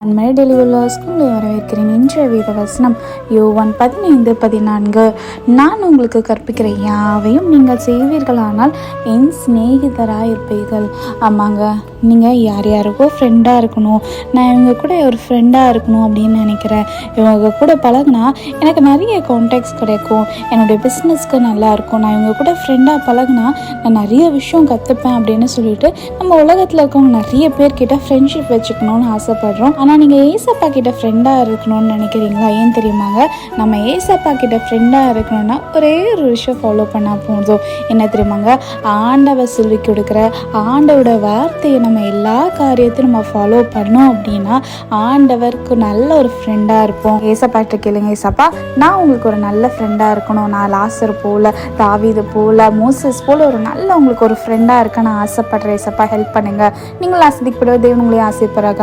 நன்மை டெலிவரிஸ்க்கும் வரவேற்கிறேன். இன்றைய வேத வசனம் யோவான் 15:14. நான் உங்களுக்கு கற்பிக்கிற யாவையும் நீங்கள் செய்வீர்களானால் என் சிநேகிதராக இருப்பீர்கள். ஆமாங்க, நீங்கள் யார் யாருக்கோ ஃப்ரெண்டாக இருக்கணும், நான் இவங்க கூட ஒரு ஃப்ரெண்டாக இருக்கணும் அப்படின்னு நினைக்கிறேன். இவங்க கூட பழகினா எனக்கு நிறைய கான்டாக்ட்ஸ் கிடைக்கும், என்னுடைய பிஸ்னஸ்க்கு நல்லாயிருக்கும், நான் இவங்க கூட ஃப்ரெண்டாக பழகினா நான் நிறைய விஷயம் கற்றுப்பேன் அப்படின்னு சொல்லிட்டு நம்ம உலகத்தில் இருக்கவங்க நிறைய பேர்கிட்ட ஃப்ரெண்ட்ஷிப் வச்சுக்கணும்னு ஆசைப்படுறோம். ஆனால் நீங்கள் ஏசப்பா கிட்ட ஃப்ரெண்டாக இருக்கணும்னு நினைக்கிறீங்களா? ஏன் தெரியுமாங்க, நம்ம ஏசப்பா கிட்ட ஃப்ரெண்டாக இருக்கணும்னா ஒரே ஒரு விஷயம் ஃபாலோ பண்ணால் போதும். என்ன தெரியுமாங்க, ஆண்டவர் சொல்லி கொடுக்குற ஆண்டவோட வார்த்தையை நம்ம எல்லா காரியத்தையும் நம்ம ஃபாலோ பண்ணோம் அப்படின்னா ஆண்டவருக்கு நல்ல ஒரு ஃப்ரெண்டாக இருப்போம். ஏசப்பாட்ட கேளுங்க, ஏசப்பா நான் உங்களுக்கு ஒரு நல்ல ஃப்ரெண்டாக இருக்கணும், நான் லாசர் போல, தாவீது போல, மோசஸ் போல ஒரு நல்ல உங்களுக்கு ஒரு ஃப்ரெண்டாக இருக்க நான் ஆசைப்படுறேன். ஏசப்பா ஹெல்ப் பண்ணுங்க. நீங்கள் ஆசிரியப்படுவ தேவன் உங்களை ஆசைப்படுறாங்க.